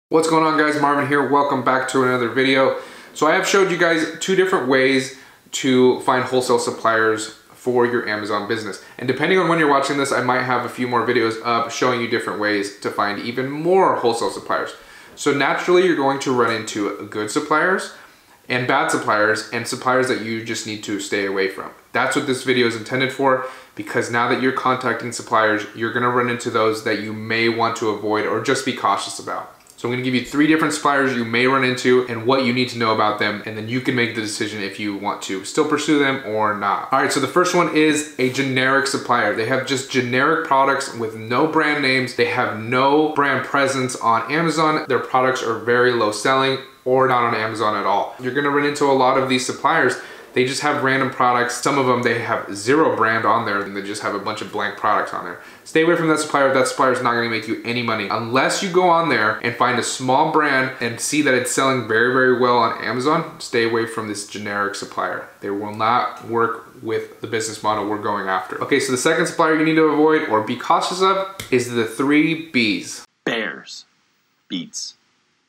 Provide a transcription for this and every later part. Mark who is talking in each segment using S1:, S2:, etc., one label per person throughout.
S1: What's going on, guys? Marvin here. Welcome back to another video. So I have showed you guys two different ways to find wholesale suppliers for your Amazon business. And depending on when you're watching this, I might have a few more videos up showing you different ways to find even more wholesale suppliers. So naturally, you're going to run into good suppliers and bad suppliers and suppliers that you just need to stay away from. That's what this video is intended for, because now that you're contacting suppliers, you're gonna run into those that you may want to avoid or just be cautious about. So I'm gonna give you 3 different suppliers you may run into and what you need to know about them, and then you can make the decision if you want to still pursue them or not. All right, so the first one is a generic supplier. They have just generic products with no brand names. They have no brand presence on Amazon. Their products are very low selling or not on Amazon at all. You're gonna run into a lot of these suppliers. They just have random products. Some of them, they have 0 brand on there and they just have a bunch of blank products on there. Stay away from that supplier. That supplier is not gonna make you any money unless you go on there and find a small brand and see that it's selling very, very well on Amazon. Stay away from this generic supplier. They will not work with the business model we're going after. Okay, so the second supplier you need to avoid or be cautious of is the 3 Bs.
S2: Bears, Beats,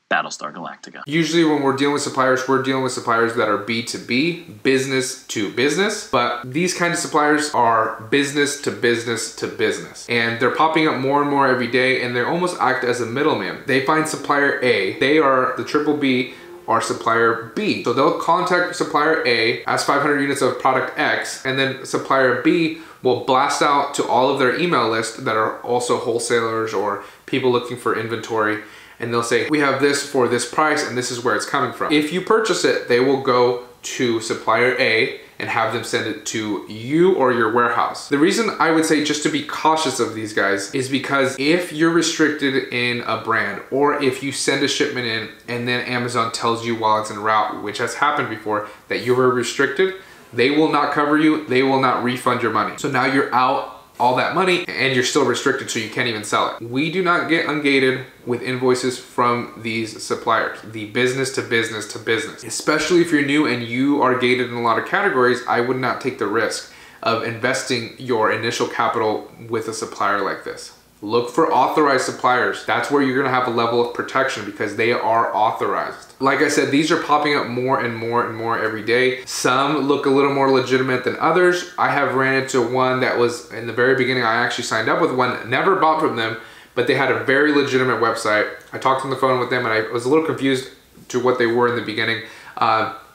S2: Battlestar Galactica.
S1: Usually when we're dealing with suppliers, we're dealing with suppliers that are B2B, business to business, but these kinds of suppliers are business to business to business. And they're popping up more and more every day, and they almost act as a middleman. They find supplier A, they are the triple B, or supplier B. So they'll contact supplier A, ask 500 units of product X, and then supplier B will blast out to all of their email list that are also wholesalers or people looking for inventory, and they'll say, we have this for this price and this is where it's coming from. If you purchase it, they will go to supplier A and have them send it to you or your warehouse. The reason I would say just to be cautious of these guys is because if you're restricted in a brand, or if you send a shipment in and then Amazon tells you while it's en route, which has happened before, that you were restricted, they will not cover you, they will not refund your money. So now you're out all that money and you're still restricted, so you can't even sell it. We do not get ungated with invoices from these suppliers, the business to business to business. Especially if you're new and you are gated in a lot of categories, I would not take the risk of investing your initial capital with a supplier like this. Look for authorized suppliers. That's where you're gonna have a level of protection because they are authorized. Like I said, these are popping up more and more and more every day. Some look a little more legitimate than others. I have ran into one that was, in the very beginning, I actually signed up with one, never bought from them, but they had a very legitimate website. I talked on the phone with them and I was a little confused to what they were in the beginning.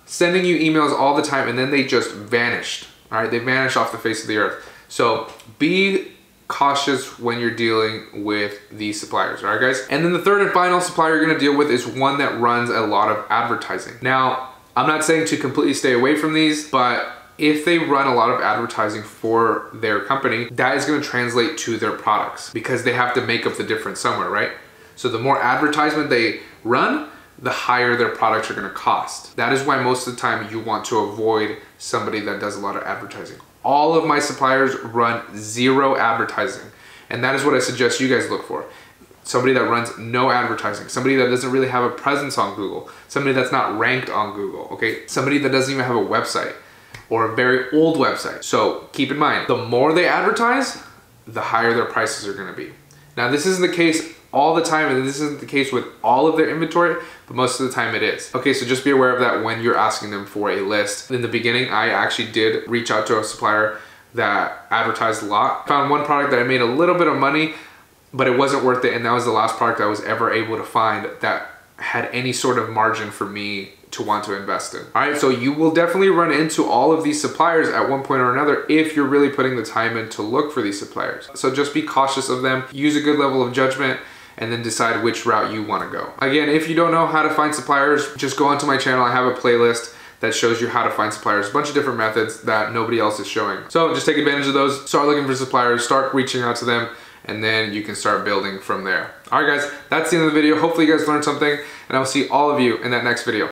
S1: Sending you emails all the time and then they just vanished. All right, they vanished off the face of the earth. So be cautious when you're dealing with these suppliers, all right, guys? And then the third and final supplier you're gonna deal with is one that runs a lot of advertising. Now, I'm not saying to completely stay away from these, but if they run a lot of advertising for their company, that is gonna translate to their products because they have to make up the difference somewhere, right? So the more advertisement they run, the higher their products are gonna cost. That is why most of the time you want to avoid somebody that does a lot of advertising. All of my suppliers run 0 advertising, and that is what I suggest you guys look for. Somebody that runs no advertising, somebody that doesn't really have a presence on Google, somebody that's not ranked on Google, okay? Somebody that doesn't even have a website or a very old website. So keep in mind, the more they advertise, the higher their prices are gonna be. Now this isn't the case all the time, and this isn't the case with all of their inventory, but most of the time it is. Okay, so just be aware of that when you're asking them for a list. In the beginning, I actually did reach out to a supplier that advertised a lot. Found one product that I made a little bit of money, but it wasn't worth it, and that was the last product I was ever able to find that had any sort of margin for me to want to invest in. All right, so you will definitely run into all of these suppliers at one point or another if you're really putting the time in to look for these suppliers. So just be cautious of them, use a good level of judgment, and then decide which route you want to go. Again, if you don't know how to find suppliers, just go onto my channel. I have a playlist that shows you how to find suppliers, a bunch of different methods that nobody else is showing. So just take advantage of those, start looking for suppliers, start reaching out to them, and then you can start building from there. All right, guys, that's the end of the video. Hopefully you guys learned something, and I will see all of you in that next video.